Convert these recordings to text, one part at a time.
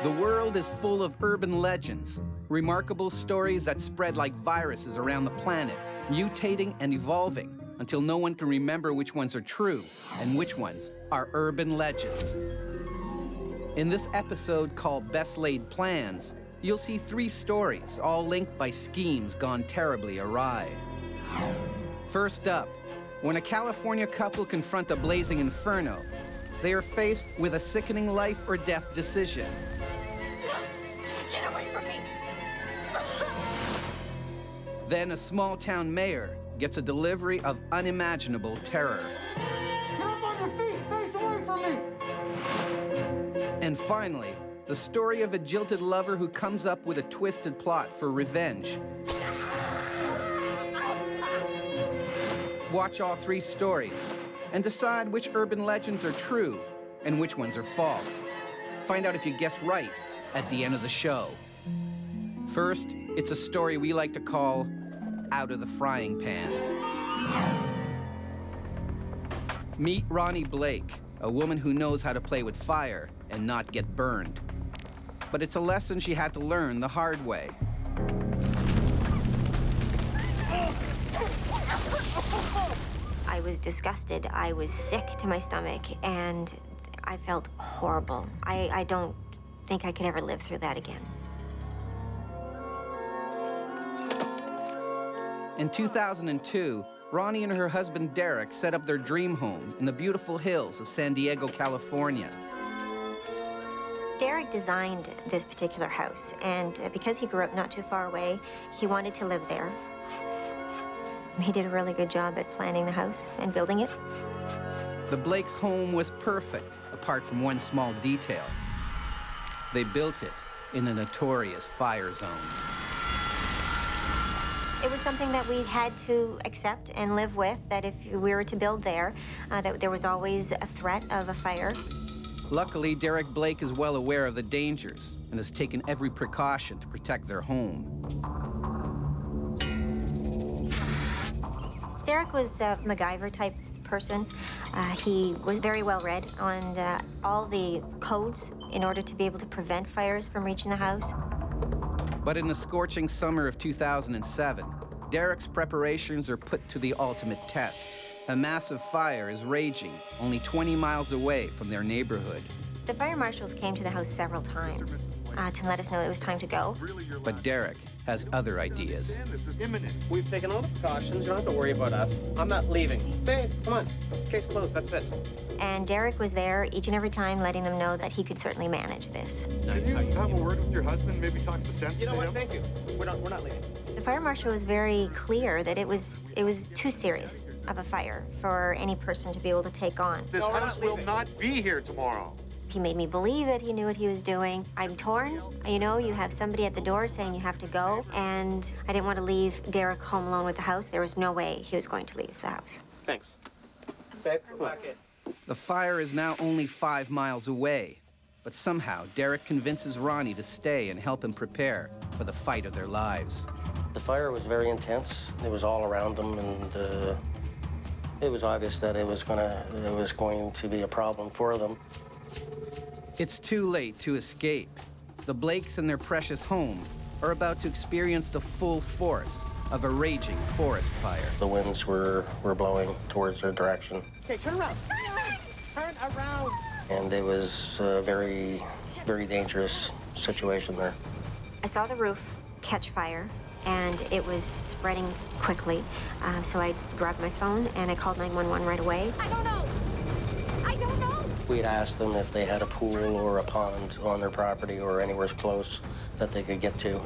The world is full of urban legends, remarkable stories that spread like viruses around the planet, mutating and evolving until no one can remember which ones are true and which ones are urban legends. In this episode called Best Laid Plans, you'll see 3 stories, all linked by schemes gone terribly awry. First up, when a California couple confront a blazing inferno, they are faced with a sickening life or death decision. Get away from me! Then a small-town mayor gets a delivery of unimaginable terror. Get up on your feet! Face away from me! And finally, the story of a jilted lover who comes up with a twisted plot for revenge. Watch all 3 stories and decide which urban legends are true and which ones are false. Find out if you guessed right at the end of the show. First, it's a story we like to call Out of the Frying Pan. Meet Ronnie Blake, a woman who knows how to play with fire and not get burned. But it's a lesson she had to learn the hard way. I was disgusted. I was sick to my stomach, and I felt horrible. I don't think I could ever live through that again. In 2002, Ronnie and her husband Derek set up their dream home in the beautiful hills of San Diego, California. Derek designed this particular house, and because he grew up not too far away, he wanted to live there. He did a really good job at planning the house and building it. The Blakes' home was perfect, apart from one small detail. They built it in a notorious fire zone. It was something that we had to accept and live with, that if we were to build there, that there was always a threat of a fire. Luckily, Derek Blake is well aware of the dangers and has taken every precaution to protect their home. Derek was a MacGyver-type person. He was very well-read on all the codes in order to be able to prevent fires from reaching the house. But in the scorching summer of 2007, Derek's preparations are put to the ultimate test. A massive fire is raging only 20 miles away from their neighborhood. The fire marshals came to the house several times to let us know it was time to go. But Derek has other ideas. This is imminent. We've taken all the precautions. You don't have to worry about us. I'm not leaving. Babe, come on. Case closed. That's it. And Derek was there each and every time letting them know that he could certainly manage this. Can you have a word with your husband? Maybe talk some sense You know to what? him? Thank you. We're not leaving. The fire marshal was very clear that it was too serious of a fire for any person to be able to take on. This No, we're house not will leaving. not be here tomorrow. He made me believe that he knew what he was doing. I'm torn. You know, you have somebody at the door saying you have to go, and I didn't want to leave Derek home alone with the house. There was no way he was going to leave the house. Thanks. Babe, come on. The fire is now only 5 miles away, but somehow Derek convinces Ronnie to stay and help him prepare for the fight of their lives. The fire was very intense. It was all around them, and it was obvious that it was going to be a problem for them. It's too late to escape. The Blakes and their precious home are about to experience the full force of a raging forest fire. The winds were blowing towards their direction, Okay, turn around. Turn around. and it was a very, very dangerous situation there. I saw the roof catch fire, and it was spreading quickly. So I grabbed my phone, and I called 911 right away. I don't know. We'd asked them if they had a pool or a pond on their property or anywhere close that they could get to.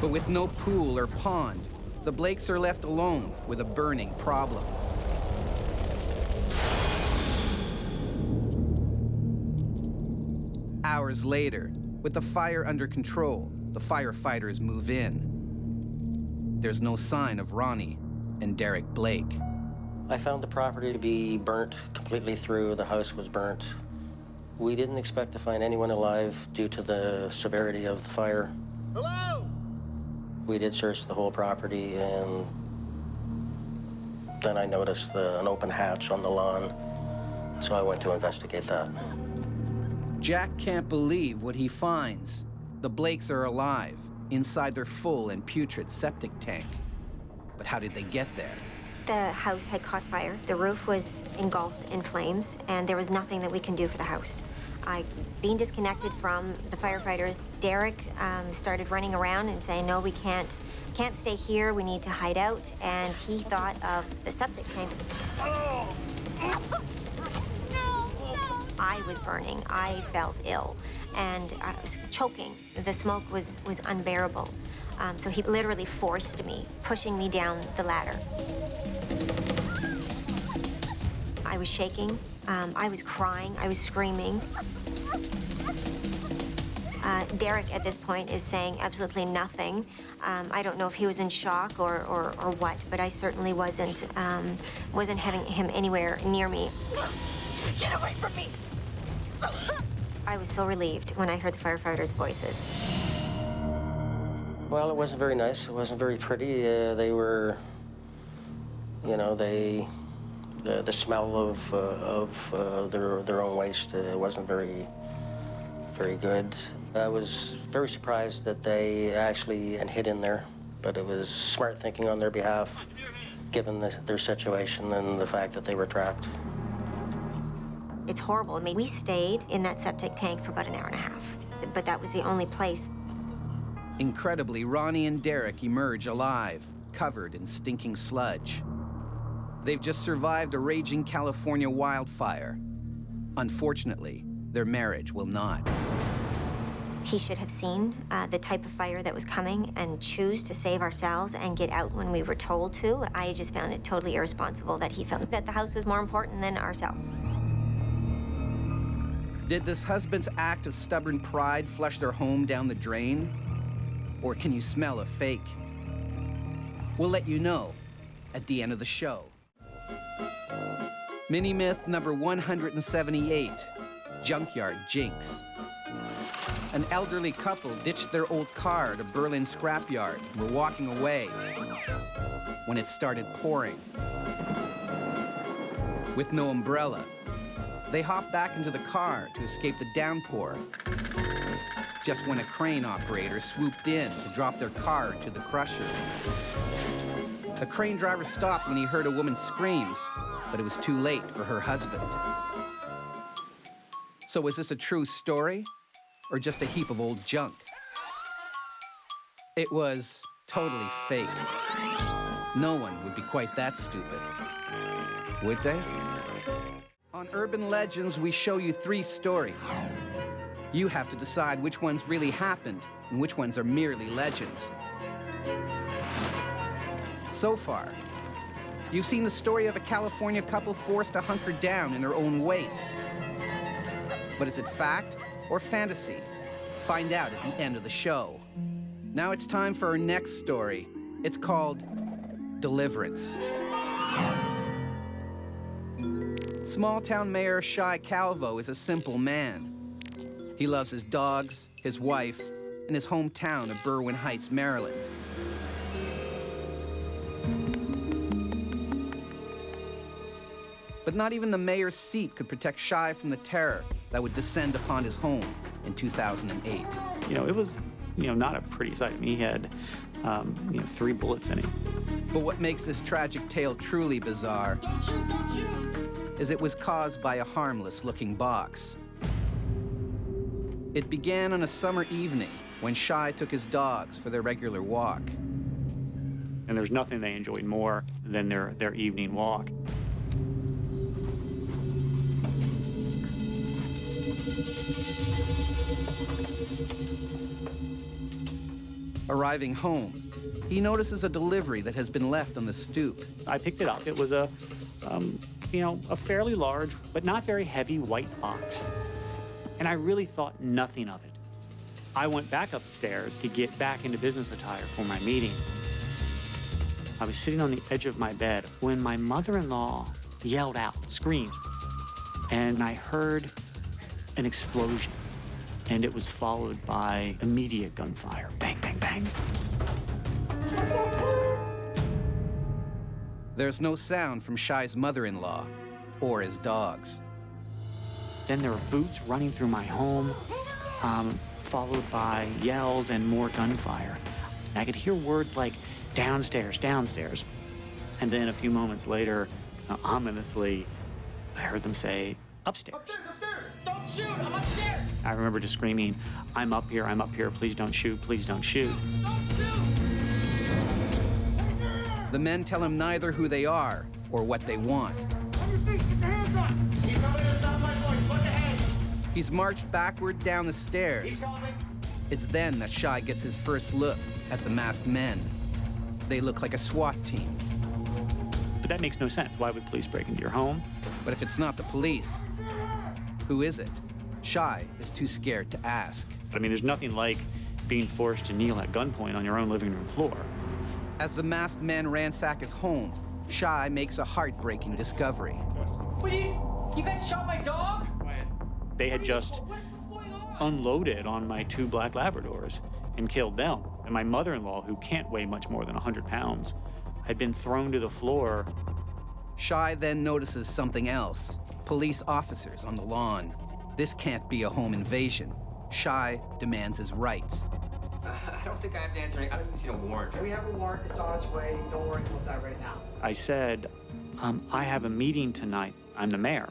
But with no pool or pond, the Blakes are left alone with a burning problem. Hours later, with the fire under control, the firefighters move in. There's no sign of Ronnie and Derek Blake. I found the property to be burnt completely through. The house was burnt. We didn't expect to find anyone alive due to the severity of the fire. Hello? We did search the whole property, and then I noticed an open hatch on the lawn, so I went to investigate that. Jack can't believe what he finds. The Blakes are alive, inside their full and putrid septic tank. But how did they get there? The house had caught fire. The roof was engulfed in flames, and there was nothing that we can do for the house. Being disconnected from the firefighters, Derek started running around and saying, no, we can't stay here, we need to hide out, and he thought of the septic tank. Oh. No. I was burning, I felt ill, and I was choking. The smoke was unbearable. So he literally forced me, pushing me down the ladder. I was shaking, I was crying, I was screaming. Derek at this point is saying absolutely nothing. I don't know if he was in shock or what, but I certainly wasn't having him anywhere near me. Get away from me! I was so relieved when I heard the firefighters' voices. Well, it wasn't very nice. It wasn't very pretty. They were, you know, the smell of their own waste wasn't very good. I was very surprised that they actually hid in there, but it was smart thinking on their behalf, given their situation and the fact that they were trapped. It's horrible. I mean, we stayed in that septic tank for about an hour and a half, but that was the only place. Incredibly, Ronnie and Derek emerge alive, covered in stinking sludge. They've just survived a raging California wildfire. Unfortunately, their marriage will not. He should have seen the type of fire that was coming and choose to save ourselves and get out when we were told to. I just found it totally irresponsible that he felt that the house was more important than ourselves. Did this husband's act of stubborn pride flush their home down the drain? Or can you smell a fake? We'll let you know at the end of the show. Mini-myth number 178, Junkyard Jinx. An elderly couple ditched their old car at a Berlin scrapyard and were walking away when it started pouring. With no umbrella, they hopped back into the car to escape the downpour. Just when a crane operator swooped in to drop their car into the crusher. The crane driver stopped when he heard a woman's screams, but it was too late for her husband. So was this a true story, or just a heap of old junk? It was totally fake. No one would be quite that stupid, would they? On Urban Legends, we show you 3 stories. You have to decide which ones really happened and which ones are merely legends. So far, you've seen the story of a California couple forced to hunker down in their own waste. But is it fact or fantasy? Find out at the end of the show. Now it's time for our next story. It's called Deliverance. Small-town Mayor Shai Calvo is a simple man. He loves his dogs, his wife, and his hometown of Berwyn Heights, Maryland. But not even the mayor's seat could protect Shai from the terror that would descend upon his home in 2008. You know, it was, not a pretty sight. I mean, he had, 3 bullets in him. But what makes this tragic tale truly bizarre is it was caused by a harmless-looking box. It began on a summer evening when Shai took his dogs for their regular walk. And there's nothing they enjoyed more than their evening walk. Arriving home, he notices a delivery that has been left on the stoop. I picked it up. It was a fairly large, but not very heavy white box. And I really thought nothing of it. I went back up the stairs to get back into business attire for my meeting. I was sitting on the edge of my bed when my mother-in-law yelled out, screamed, and I heard an explosion. And it was followed by immediate gunfire. Bang, bang, bang. There's no sound from Shai's mother-in-law or his dogs. Then there were boots running through my home, followed by yells and more gunfire. I could hear words like downstairs, downstairs. And then a few moments later, ominously, I heard them say, upstairs. Upstairs, upstairs! Don't shoot! I'm upstairs! I remember just screaming, I'm up here, please don't shoot, please don't shoot. Don't shoot! The men tell him neither who they are or what they want. On your feet, get your hands up! He's coming to stop my voice, put the hands! He's marched backward down the stairs. He's coming! It's then that Shy gets his first look at the masked men. They look like a SWAT team. But that makes no sense. Why would police break into your home? But if it's not the police, who is it? Shy is too scared to ask. I mean, there's nothing like being forced to kneel at gunpoint on your own living room floor. As the masked men ransack his home, Shy makes a heartbreaking discovery. What you guys shot my dog? They had just What's going on? unloaded on my 2 black Labradors and killed them. And my mother-in-law, who can't weigh much more than 100 pounds, had been thrown to the floor. Shy then notices something else. Police officers on the lawn. This can't be a home invasion. Shy demands his rights. I don't think I have to answer any. I haven't even seen a warrant. We have a warrant, it's on its way. Don't worry about that right now. I said, I have a meeting tonight. I'm the mayor.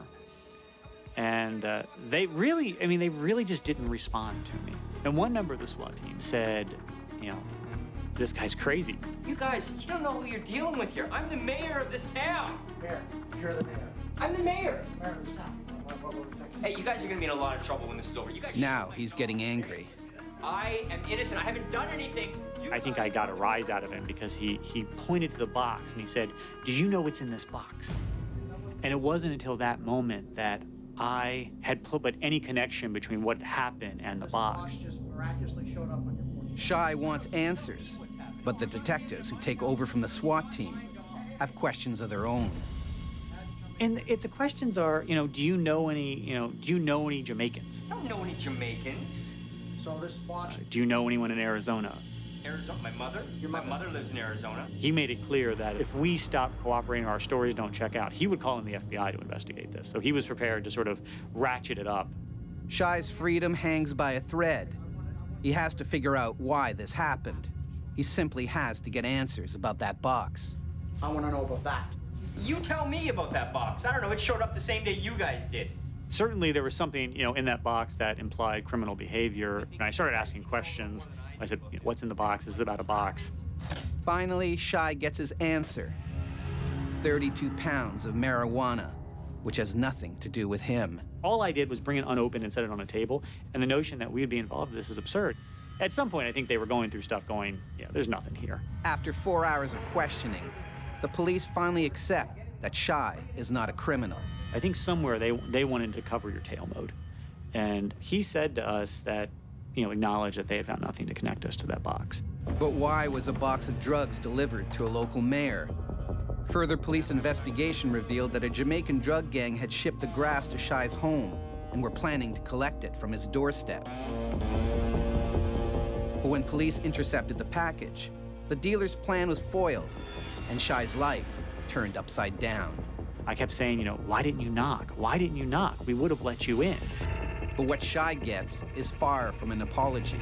And they really just didn't respond to me. And one member of the SWAT team said, you know, this guy's crazy. You guys, you don't know who you're dealing with here. I'm the mayor of this town. Mayor, you're the mayor. I'm the mayor. Mayor of this town. What we're protecting. Hey, you guys are gonna be in a lot of trouble when this is over. You guys. Now he's getting angry. I am innocent. I haven't done anything. I think I got a rise out of him because he pointed to the box and he said, do you know what's in this box? And it wasn't until that moment that I had put any connection between what happened and the box. Just miraculously showed up on your porch. Shy wants answers, but the detectives who take over from the SWAT team have questions of their own. And the questions are, do you know any Jamaicans? I don't know any Jamaicans. So this box. Do you know anyone in Arizona? Arizona. My mother. My mother lives in Arizona. He made it clear that if we stop cooperating or our stories don't check out, he would call in the FBI to investigate this. So he was prepared to sort of ratchet it up. Shy's freedom hangs by a thread. He has to figure out why this happened. He simply has to get answers about that box. I want to know about that. You tell me about that box. I don't know. It showed up the same day you guys did. Certainly there was something, in that box that implied criminal behavior. And I started asking questions. I said, what's in the box? This is about a box. Finally, Shy gets his answer. 32 pounds of marijuana, which has nothing to do with him. All I did was bring it unopened and set it on a table, and the notion that we would be involved in this is absurd. At some point, I think they were going through stuff going, yeah, there's nothing here. After 4 hours of questioning, the police finally accept that Shy is not a criminal. I think somewhere they wanted to cover your tail mode. And he said to us that, acknowledged that they had found nothing to connect us to that box. But why was a box of drugs delivered to a local mayor? Further police investigation revealed that a Jamaican drug gang had shipped the grass to Shy's home and were planning to collect it from his doorstep. But when police intercepted the package, the dealer's plan was foiled, and Shy's life turned upside down. I kept saying, why didn't you knock? Why didn't you knock? We would have let you in. But what Shy gets is far from an apology.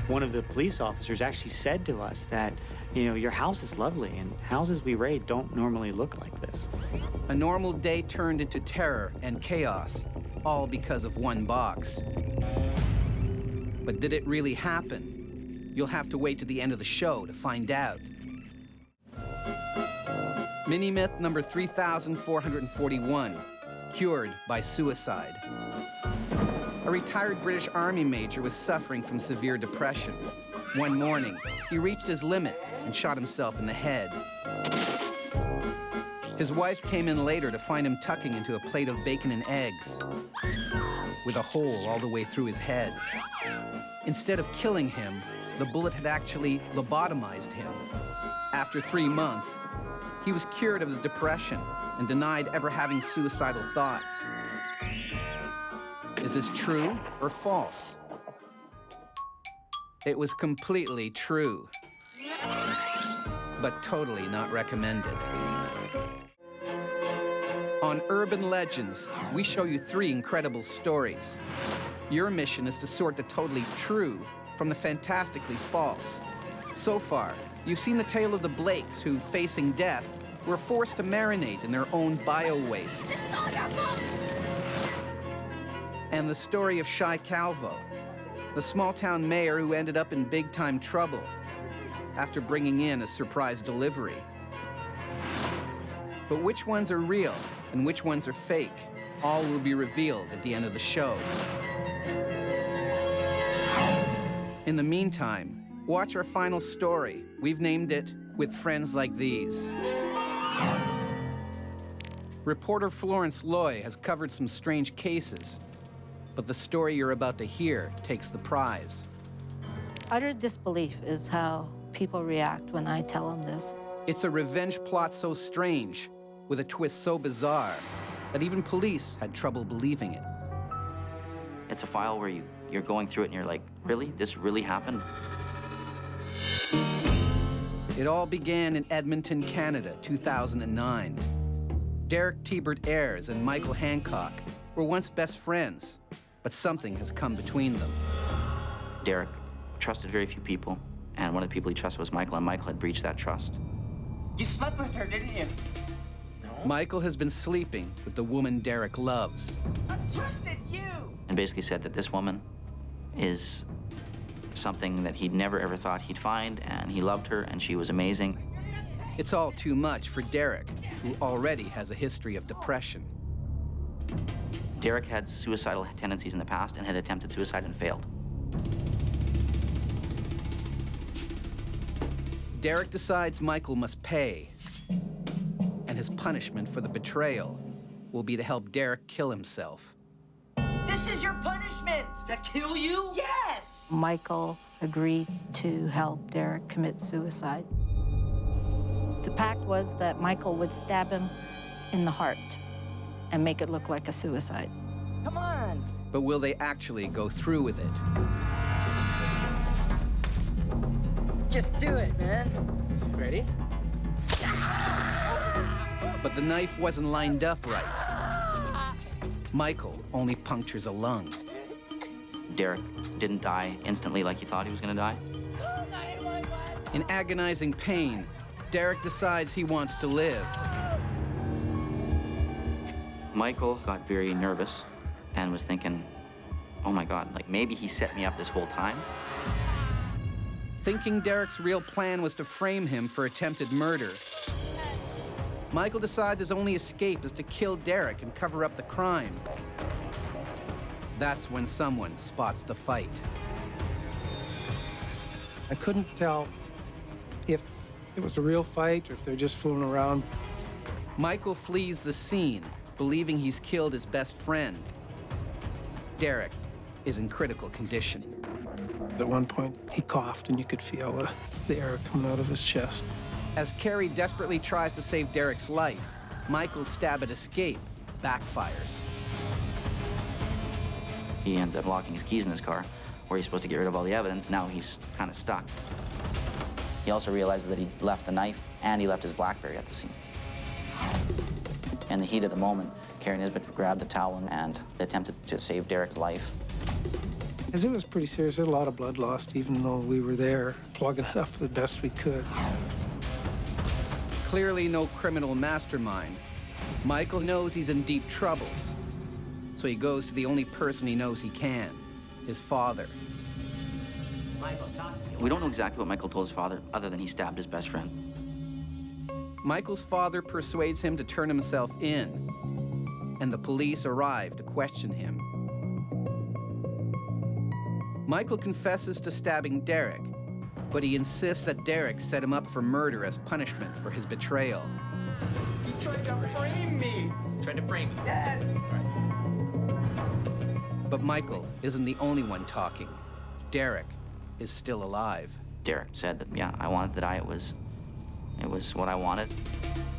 One of the police officers actually said to us that, your house is lovely, and houses we raid don't normally look like this. A normal day turned into terror and chaos, all because of one box. But did it really happen? You'll have to wait to the end of the show to find out. Mini-myth number 3,441, cured by suicide. A retired British Army major was suffering from severe depression. One morning, he reached his limit and shot himself in the head. His wife came in later to find him tucking into a plate of bacon and eggs, with a hole all the way through his head. Instead of killing him, the bullet had actually lobotomized him. After 3 months, he was cured of his depression and denied ever having suicidal thoughts. Is this true or false? It was completely true, but totally not recommended. On Urban Legends, we show you 3 incredible stories. Your mission is to sort the totally true from the fantastically false. So far, you've seen the tale of the Blakes who, facing death, were forced to marinate in their own bio-waste. And the story of Shy Calvo, the small-town mayor who ended up in big-time trouble after bringing in a surprise delivery. But which ones are real and which ones are fake? All will be revealed at the end of the show. In the meantime, watch our final story. We've named it With Friends Like These. Reporter Florence Loy has covered some strange cases, but the story you're about to hear takes the prize. Utter disbelief is how people react when I tell them this. It's a revenge plot so strange, with a twist so bizarre, that even police had trouble believing it. It's a file where you're going through it and you're like, really? This really happened? It all began in Edmonton, Canada, 2009. Derek Tebert Ayres and Michael Hancock were once best friends, but something has come between them. Derek trusted very few people, and one of the people he trusted was Michael, and Michael had breached that trust. You slept with her, didn't you? Michael has been sleeping with the woman Derek loves. I trusted you! And basically said that this woman is something that he'd never ever thought he'd find, and he loved her, and she was amazing. It's all too much for Derek, who already has a history of depression. Derek had suicidal tendencies in the past and had attempted suicide and failed. Derek decides Michael must pay, and his punishment for the betrayal will be to help Derek kill himself. This is your punishment! To kill you? Yes! Michael agreed to help Derek commit suicide. The pact was that Michael would stab him in the heart and make it look like a suicide. Come on! But will they actually go through with it? Just do it, man. Ready? But the knife wasn't lined up right. Michael only punctures a lung. Derek didn't die instantly like he thought he was gonna die. In agonizing pain, Derek decides he wants to live. Michael got very nervous and was thinking, oh my God, like maybe he set me up this whole time. Thinking Derek's real plan was to frame him for attempted murder, Michael decides his only escape is to kill Derek and cover up the crime. That's when someone spots the fight. I couldn't tell if it was a real fight or if they're just fooling around. Michael flees the scene, believing he's killed his best friend. Derek is in critical condition. At one point, he coughed, and you could feel the air coming out of his chest. As Carrie desperately tries to save Derek's life, Michael's stab at escape backfires. He ends up locking his keys in his car, where he's supposed to get rid of all the evidence. Now he's kind of stuck. He also realizes that he left the knife and he left his BlackBerry at the scene. In the heat of the moment, Carrie Nisbet grabbed the towel and attempted to save Derek's life. As it was pretty serious, there was a lot of blood lost, even though we were there, plugging it up the best we could. Clearly no criminal mastermind, Michael knows he's in deep trouble. So he goes to the only person he knows he can, his father. Michael, talk to me. We don't know exactly what Michael told his father, other than he stabbed his best friend. Michael's father persuades him to turn himself in, and the police arrive to question him. Michael confesses to stabbing Derek, but he insists that Derek set him up for murder as punishment for his betrayal. He tried to frame me. Tried to frame me. Yes. But Michael isn't the only one talking. Derek is still alive. Derek said that, yeah, I wanted to die. It was what I wanted.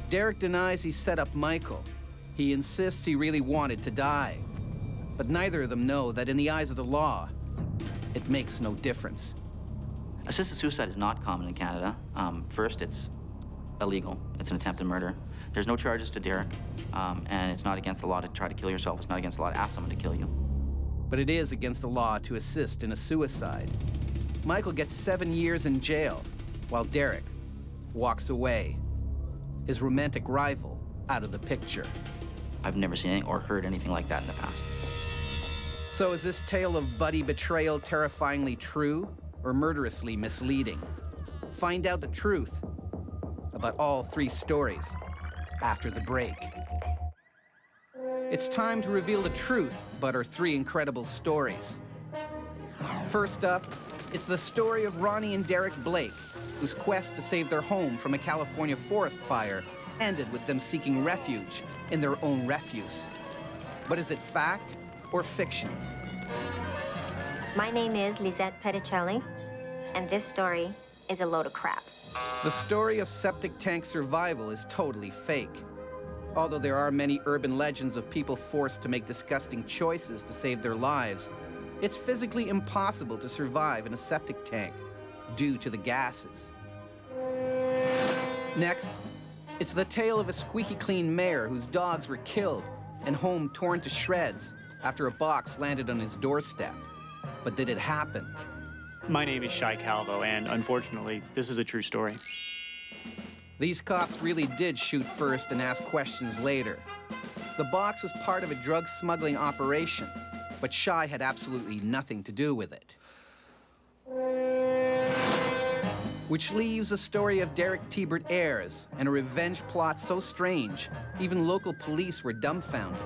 Derek denies he set up Michael. He insists he really wanted to die. But neither of them know that in the eyes of the law, it makes no difference. Assisted suicide is not common in Canada. First, it's illegal. It's an attempted murder. There's no charges to Derek, and it's not against the law to try to kill yourself. It's not against the law to ask someone to kill you. But it is against the law to assist in a suicide. Michael gets 7 years in jail, while Derek walks away, his romantic rival out of the picture. I've never seen anything or heard anything like that in the past. So is this tale of buddy betrayal terrifyingly true or murderously misleading? Find out the truth about all 3 stories after the break. It's time to reveal the truth about our 3 incredible stories. First up, it's the story of Ronnie and Derek Blake, whose quest to save their home from a California forest fire ended with them seeking refuge in their own refuse. But is it fact or fiction? My name is Lisette Petticelli, and this story is a load of crap. The story of septic tank survival is totally fake. Although there are many urban legends of people forced to make disgusting choices to save their lives, it's physically impossible to survive in a septic tank due to the gases. Next, it's the tale of a squeaky clean mayor whose dogs were killed and home torn to shreds after a box landed on his doorstep. But did it happen? My name is Shai Calvo, and unfortunately, this is a true story. These cops really did shoot first and ask questions later. The box was part of a drug smuggling operation, but Shai had absolutely nothing to do with it. Which leaves a story of Derek Tibert heirs and a revenge plot so strange, even local police were dumbfounded.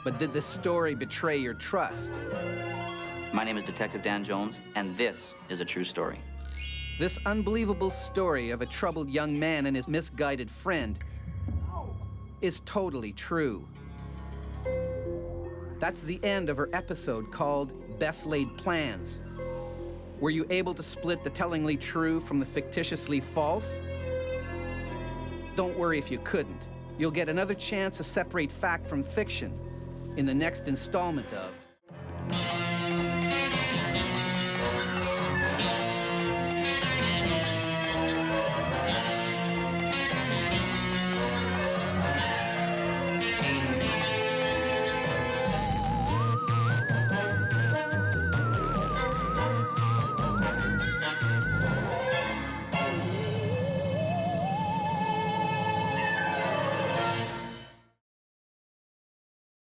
But did this story betray your trust? My name is Detective Dan Jones, and this is a true story. This unbelievable story of a troubled young man and his misguided friend is totally true. That's the end of our episode called Best Laid Plans. Were you able to split the tellingly true from the fictitiously false? Don't worry if you couldn't. You'll get another chance to separate fact from fiction in the next installment of